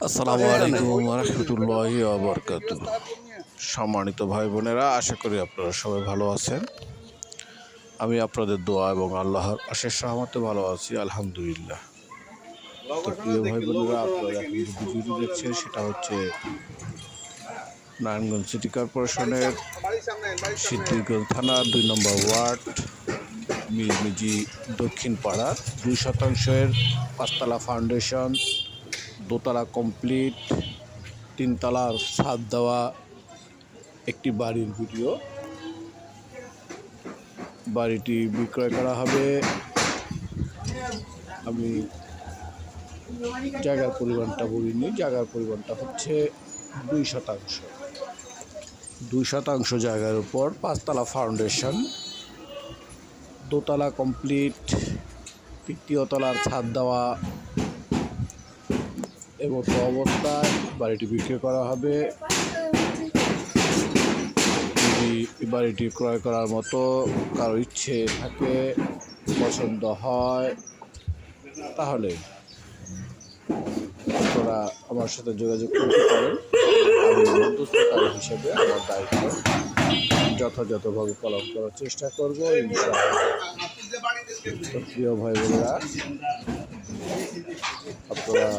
আসসালামু আলাইকুম রহমতুল্লাহি ওয়া বারাকাতুহু। সম্মানিত ভাই বোনেরা, আশা করি আপনারা সবাই ভালো আছেন। আমি আপনাদের দোয়া এবং আল্লাহর অশেষ রহমতে ভালো আছি, আলহামদুলিল্লাহ। তো প্রিয় ভাই বোনেরা, আপনারা এখন যে ভিডিওটি দেখছেন সেটা হচ্ছে নারায়ণগঞ্জ সিটি কর্পোরেশনের সিদ্ধিরগঞ্জ থানার 2 নম্বর ওয়ার্ড মিরমিজি দক্ষিণ পাড়ার 2% 5তলা ফাউন্ডেশন, দোতলা কমপ্লিট, 3তলার ছাদ দেওয়া একটি বাড়ির ভিডিও। বাড়িটি বিক্রয় করা হবে। আমি জায়গার পরিমাণটা বলিনি, জায়গার পরিমাণটা হচ্ছে 2% জায়গার উপর 5তলা ফাউন্ডেশন, দোতলা কমপ্লিট, 3য় তলার ছাদ দেওয়া এবং অবস্থায় বাড়িটি বিক্রি করা হবে। যদি বাড়িটি ক্রয় করার মতো কারো ইচ্ছে থাকে, পছন্দ হয়, তাহলে আপনারা আমার সাথে যোগাযোগ করতে পারেন। আমি মধ্যস্থকারী হিসেবে আমার দায়িত্ব যথাযথভাবে পালন করার চেষ্টা করব, ইনশাআল্লাহ। প্রিয় ভাই বোনেরা, আপনারা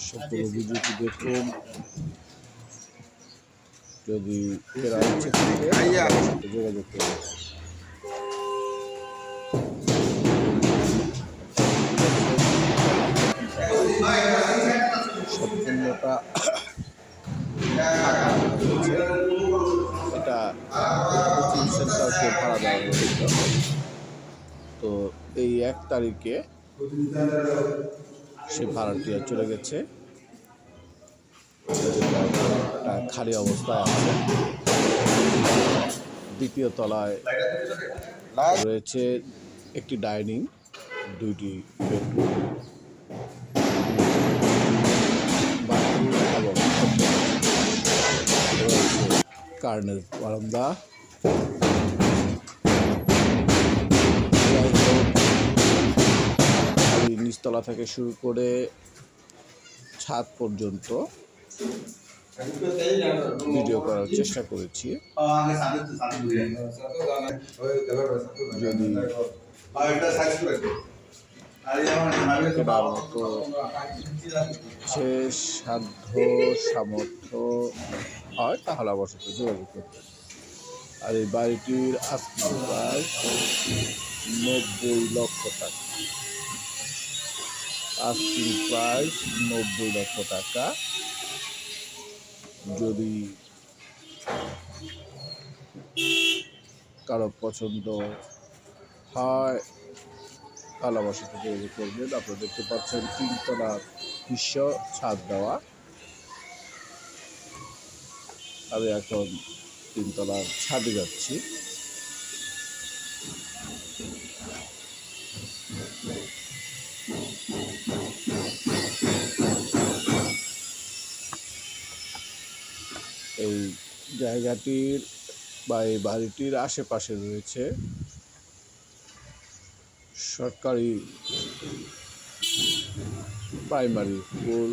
সম্পূর্ণ ভিডিওটি দেখুন। যদি এরা ইচ্ছে থাকে যোগাযোগ করবেন। সম্পূর্ণটা এটা কোচিং সেন্টারকে ভাড়া দেওয়া হয়েছিল। তো এই 1 তারিখে সে ভাড়াটিয়া চলে গেছে, খালি অবস্থায় আছে। 2য় তলায় রয়েছে একটি ডাইনিং, 2টি বেডরুম, এবং কার্নেল বারান্দা। আমি নিচতলা থেকে শুরু করে ছাদ পর্যন্ত ভিডিও করার চেষ্টা করেছি। যদি শেষ সাধ্য সামর্থ্য হয় তাহলে আমার সাথে যোগাযোগ করতে। আর এই বাড়িটির আস্কিং প্রাইস 90 লক্ষ টাকা। আস্কিং প্রাইস 90 লক্ষ টাকা। যদি কারো পছন্দ হয় তাহলে আমার সাথে যোগাযোগ করবেন। আপনারা দেখতে পাচ্ছেন 3তলার দৃশ্য, ছাদ দেওয়া। আমি এখন 3তলার ছাদে যাচ্ছি। এই জায়গাটির বা এই বাড়িটির আশেপাশে রয়েছে সরকারি প্রাইমারি স্কুল,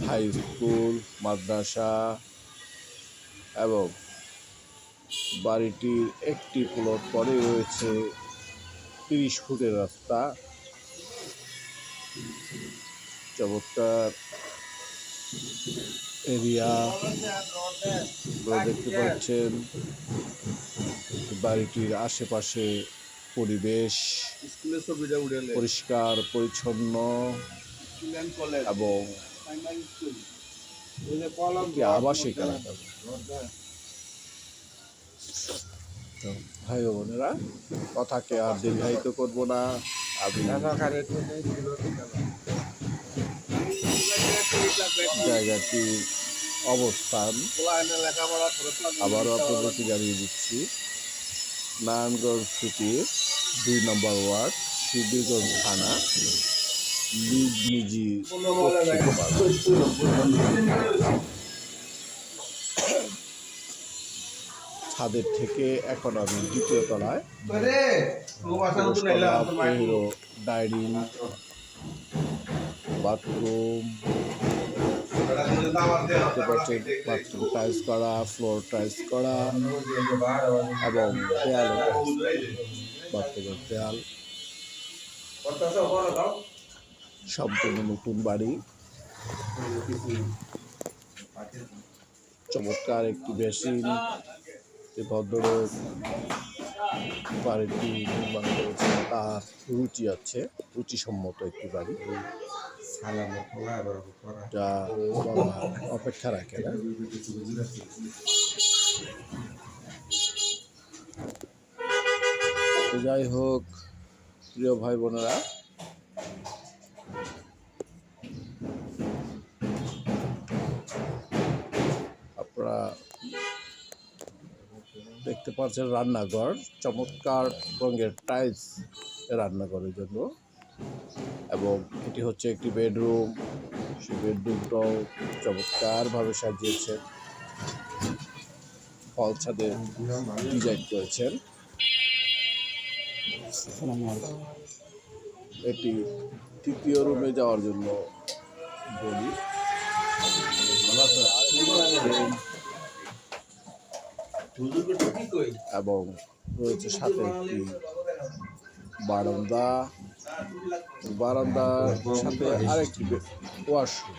হাই স্কুল, মাদ্রাসা এবং বাড়িটির একটি প্লট পরে রয়েছে 30 ফুটের রাস্তা। চমৎকার এরিয়া দেখতে পাচ্ছেন। বাড়িটির আশেপাশে পরিবেশ পরিষ্কার পরিচ্ছন্ন এবং আবাসিক এলাকা। ভাই বোনেরা, কথাকে আর দীর্ঘায়িত করব না। আমি জায়গাটির অবস্থান আবারও আপনাদেরকে জানিয়ে দিচ্ছি। নারায়ণগঞ্জ সিটির 2 নম্বর ওয়ার্ড, সিদ্ধিরগঞ্জ থানা, মিরমিজি দক্ষিণ পাড়া। ছাদের থেকে এখন আমি 2য় তলায় ডাইনিং, বাথরুম, দেখতে পাচ্ছেন বাথরুম টাইলস করা, ফ্লোর টাইলস করা এবং দেয়ালও টাইলস করা। বাথরুমের দেয়াল সম্পূর্ণ নতুন বাড়ি, চমৎকার একটি বেসিন। ভদ্রলোক বাড়িটি নির্মাণ করেছেন, তার রুচি আছে, রুচিসম্মত একটি বাড়ি, যা বলা অপেক্ষা রাখে না। যাই হোক প্রিয় ভাই বোনেরা, আপনারা দেখতে পাচ্ছেন রান্নাঘর, চমৎকার রঙের টাইলস রান্নাঘরের জন্য, এবং এটি হচ্ছে একটি বেডরুম। সেই বেডরুমটাও চমৎকারভাবে সাজিয়েছেন, ফল ছাদে ডিজাইন করেছেন। এটি তৃতীয় রুমে যাওয়ার জন্য বলি, এবং রয়েছে সাথে একটি বারান্দা, বারান্দার সাথে আরেকটি ওয়াশরুম।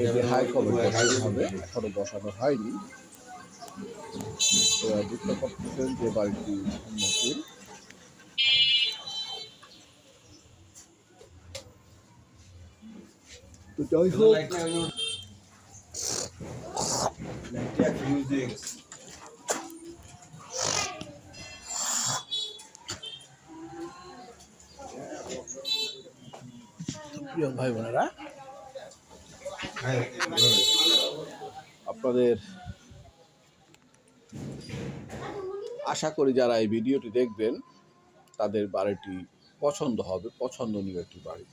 এটি হাই কমে বসানো হবে, এখনো বসানো হয়নি। বুঝতে পারতেছেন যে বাড়িটি নতুন। তো যাই হোক, প্রিয় ভাই বোনেরা, আপনাদের আশা করি যারা এই ভিডিওটি দেখবেন তাদের বাড়িটি পছন্দ হবে, পছন্দনীয় একটি বাড়ি।